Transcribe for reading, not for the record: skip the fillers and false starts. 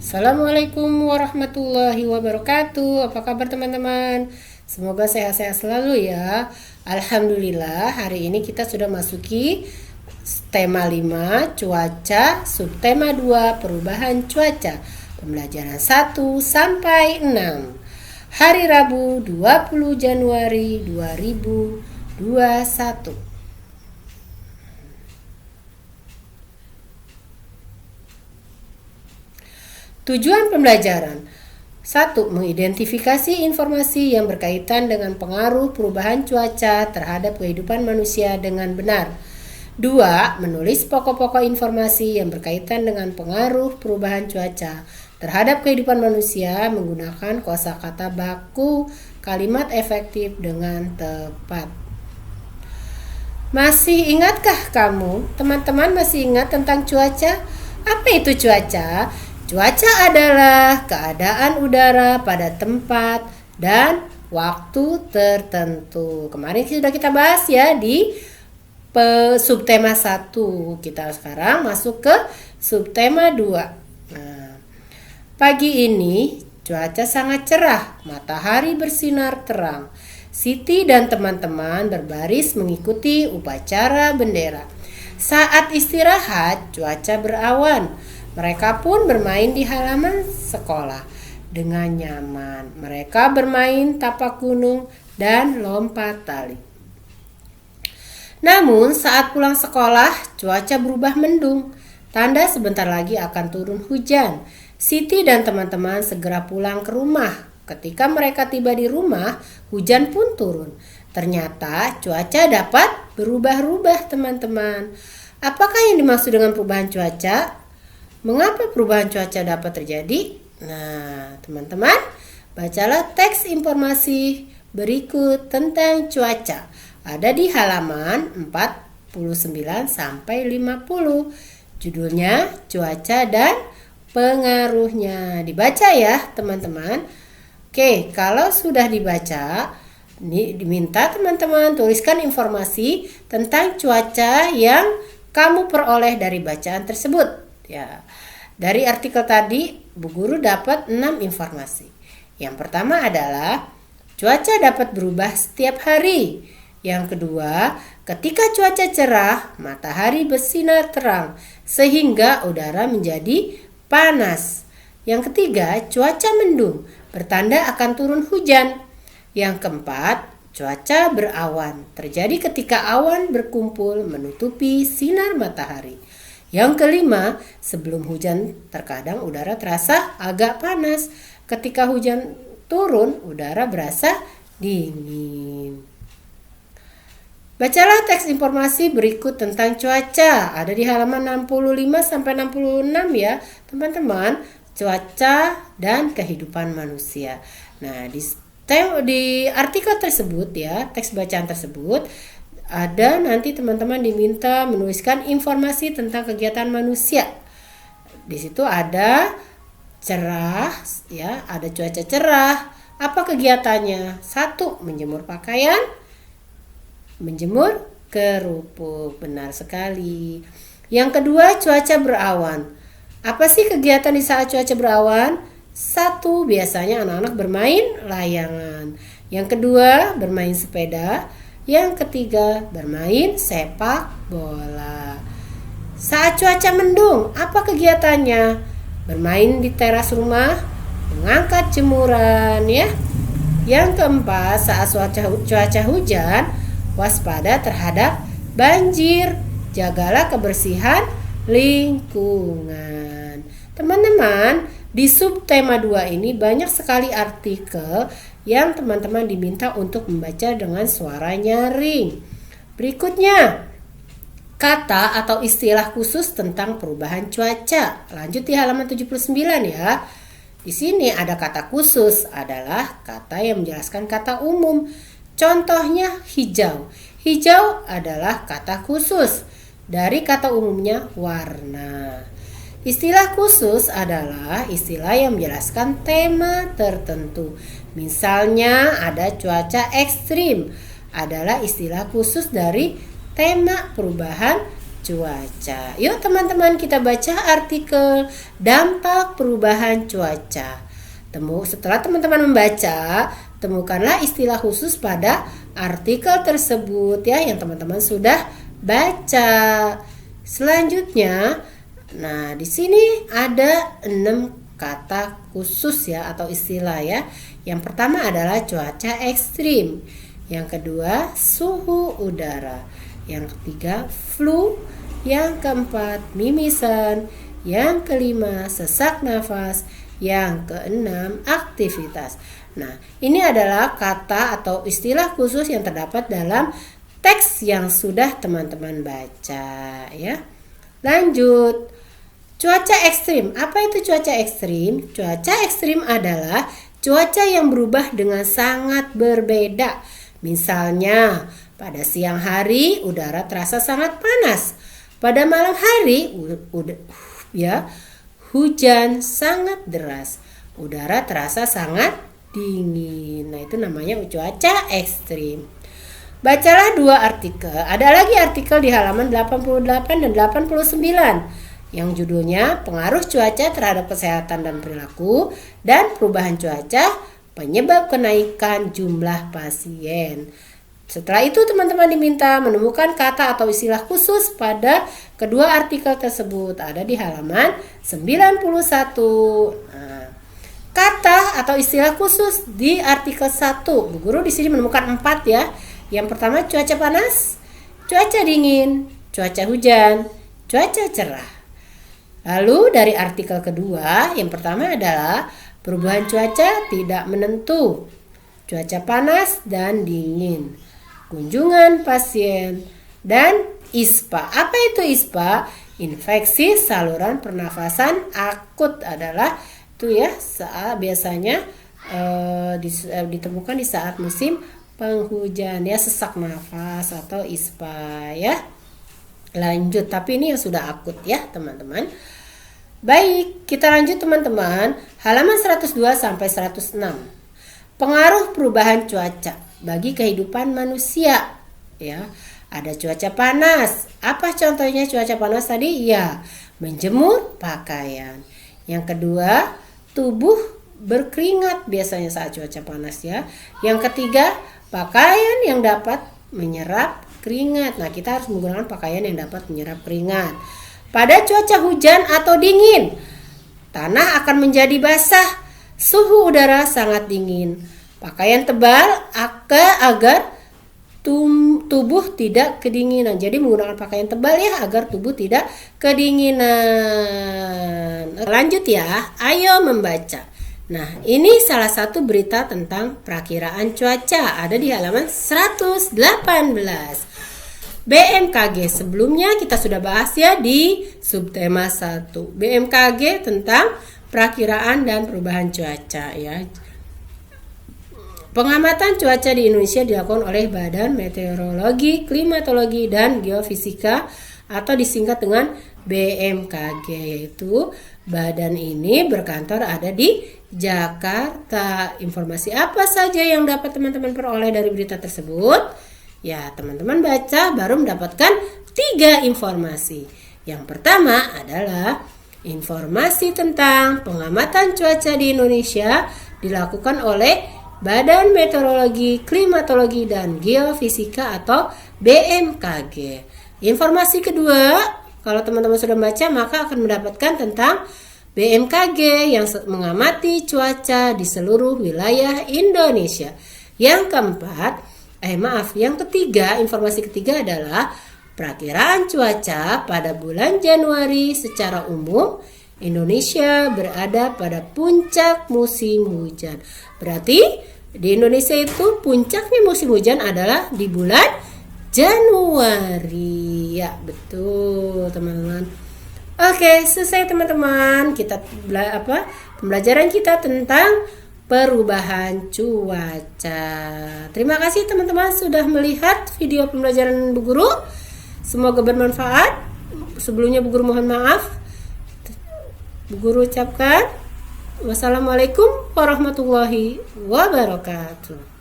Assalamualaikum warahmatullahi wabarakatuh. Apa kabar teman-teman? Semoga sehat-sehat selalu ya. Alhamdulillah, hari ini kita sudah masuki tema 5 cuaca, subtema 2 perubahan cuaca. Pembelajaran 1 sampai 6. Hari Rabu 20 Januari 2021. Tujuan pembelajaran 1. Mengidentifikasi informasi yang berkaitan dengan pengaruh perubahan cuaca terhadap kehidupan manusia dengan benar. 2. Menulis pokok-pokok informasi yang berkaitan dengan pengaruh perubahan cuaca terhadap kehidupan manusia menggunakan kosakata baku kalimat efektif dengan tepat. Masih ingatkah kamu? Teman-teman masih ingat tentang cuaca? Apa itu cuaca? Cuaca adalah keadaan udara pada tempat dan waktu tertentu. Kemarin sudah kita bahas ya di subtema 1. Kita sekarang masuk ke subtema 2. Nah, pagi ini cuaca sangat cerah, matahari bersinar terang. Siti dan teman-teman berbaris mengikuti upacara bendera. Saat istirahat, cuaca berawan. Mereka pun bermain di halaman sekolah dengan nyaman. Mereka bermain tapak gunung dan lompat tali. Namun saat pulang sekolah, cuaca berubah mendung. Tanda sebentar lagi akan turun hujan. Siti dan teman-teman segera pulang ke rumah. Ketika mereka tiba di rumah, hujan pun turun. Ternyata cuaca dapat berubah-ubah, teman-teman. Apakah yang dimaksud dengan perubahan cuaca? Mengapa perubahan cuaca dapat terjadi? Nah, teman-teman, bacalah teks informasi berikut tentang cuaca. Ada di halaman 49 sampai 50. Judulnya cuaca dan pengaruhnya. Dibaca ya, teman-teman. Oke, kalau sudah dibaca, diminta teman-teman tuliskan informasi tentang cuaca yang kamu peroleh dari bacaan tersebut. Ya, dari artikel tadi Bu Guru dapat 6 informasi. Yang pertama adalah cuaca dapat berubah setiap hari. Yang kedua, ketika cuaca cerah, matahari bersinar terang sehingga udara menjadi panas. Yang ketiga, cuaca mendung, bertanda akan turun hujan. Yang keempat, cuaca berawan, terjadi ketika awan berkumpul menutupi sinar matahari. Yang kelima, sebelum hujan terkadang udara terasa agak panas. Ketika hujan turun, udara berasa dingin. Bacalah teks informasi berikut tentang cuaca. Ada di halaman 65 sampai 66 ya, teman-teman. Cuaca dan kehidupan manusia. Nah, di artikel tersebut ya, teks bacaan tersebut ada nanti teman-teman diminta menuliskan informasi tentang kegiatan manusia. Di situ ada cerah ya, ada cuaca cerah. Apa kegiatannya? 1. Menjemur pakaian, menjemur kerupuk. Benar sekali. Yang kedua, cuaca berawan. Apa sih kegiatan di saat cuaca berawan? 1. Biasanya anak-anak bermain layangan. Yang kedua, bermain sepeda. Yang ketiga, bermain sepak bola. Saat cuaca mendung, apa kegiatannya? Bermain di teras rumah, mengangkat jemuran ya. Yang keempat, saat cuaca hujan, waspada terhadap banjir. Jagalah kebersihan lingkungan. Teman-teman, di subtema 2 ini banyak sekali artikel yang teman-teman diminta untuk membaca dengan suara nyaring. Berikutnya, kata atau istilah khusus tentang perubahan cuaca. Lanjut di halaman 79 ya. Di sini ada kata khusus, adalah kata yang menjelaskan kata umum. Contohnya hijau. Hijau adalah kata khusus dari kata umumnya warna. Istilah khusus adalah istilah yang menjelaskan tema tertentu. Misalnya ada cuaca ekstrim, adalah istilah khusus dari tema perubahan cuaca. Yuk teman-teman, kita baca artikel dampak perubahan cuaca. Setelah teman-teman membaca, temukanlah istilah khusus pada artikel tersebut ya yang teman-teman sudah baca. Selanjutnya, nah di sini ada 6 kata khusus ya atau istilah ya. Yang pertama adalah cuaca ekstrim. Yang kedua, suhu udara. Yang ketiga, flu. Yang keempat, mimisan. Yang kelima, sesak nafas. Yang keenam, aktivitas. Nah, ini adalah kata atau istilah khusus yang terdapat dalam teks yang sudah teman-teman baca ya. Lanjut. Cuaca ekstrim. Apa itu cuaca ekstrim? Cuaca ekstrim adalah cuaca yang berubah dengan sangat berbeda. Misalnya, pada siang hari udara terasa sangat panas. Pada malam hari hujan sangat deras. Udara terasa sangat dingin. Nah, itu namanya cuaca ekstrim. Bacalah 2 artikel. Ada lagi artikel di halaman 88 dan 89 yang judulnya Pengaruh Cuaca Terhadap Kesehatan dan Perilaku dan Perubahan Cuaca Penyebab Kenaikan Jumlah Pasien. Setelah itu teman-teman diminta menemukan kata atau istilah khusus pada kedua artikel tersebut. Ada di halaman 91. Nah, kata atau istilah khusus di artikel 1. Bu Guru di sini menemukan 4 ya. Yang pertama cuaca panas, cuaca dingin, cuaca hujan, cuaca cerah. Lalu dari artikel kedua, yang pertama adalah perubahan cuaca tidak menentu, cuaca panas dan dingin, kunjungan pasien, dan ISPA. Apa itu ISPA? Infeksi saluran pernafasan akut adalah itu ya biasanya ditemukan di saat musim penghujan ya, sesak nafas atau ISPA ya. Lanjut, tapi ini yang sudah akut ya teman-teman. Baik, kita lanjut teman-teman. Halaman 102 sampai 106. Pengaruh perubahan cuaca bagi kehidupan manusia ya. Ada cuaca panas. Apa contohnya cuaca panas tadi? Ya, menjemur pakaian. Yang kedua, tubuh berkeringat biasanya saat cuaca panas ya. Yang ketiga, pakaian yang dapat menyerap keringat. Nah, kita harus menggunakan pakaian yang dapat menyerap keringat. Pada cuaca hujan atau dingin, tanah akan menjadi basah, suhu udara sangat dingin. Pakaian tebal agar tubuh tidak kedinginan. Jadi menggunakan pakaian tebal ya agar tubuh tidak kedinginan. Lanjut ya, ayo membaca. Nah, ini salah satu berita tentang perakiraan cuaca. Ada di halaman 118. BMKG, sebelumnya kita sudah bahas ya di subtema 1. BMKG tentang perakiraan dan perubahan cuaca ya. Pengamatan cuaca di Indonesia dilakukan oleh Badan Meteorologi, Klimatologi, dan Geofisika atau disingkat dengan BMKG, yaitu badan ini berkantor ada di Jakarta. Informasi apa saja yang dapat teman-teman peroleh dari berita tersebut? Ya, teman-teman baca baru mendapatkan 3 informasi. Yang pertama adalah informasi tentang pengamatan cuaca di Indonesia dilakukan oleh Badan Meteorologi, Klimatologi, dan Geofisika atau BMKG. Informasi kedua, kalau teman-teman sudah baca maka akan mendapatkan tentang BMKG yang mengamati cuaca di seluruh wilayah Indonesia. Yang ketiga, informasi ketiga adalah perakiraan cuaca pada bulan Januari. Secara umum, Indonesia berada pada puncak musim hujan. Berarti di Indonesia itu puncaknya musim hujan adalah di bulan Januari. Ya, betul teman-teman. Oke, selesai teman-teman. Pembelajaran kita tentang perubahan cuaca. Terima kasih teman-teman sudah melihat video pembelajaran Bu Guru. Semoga bermanfaat. Sebelumnya Bu Guru mohon maaf. Bu Guru ucapkan wassalamualaikum warahmatullahi wabarakatuh.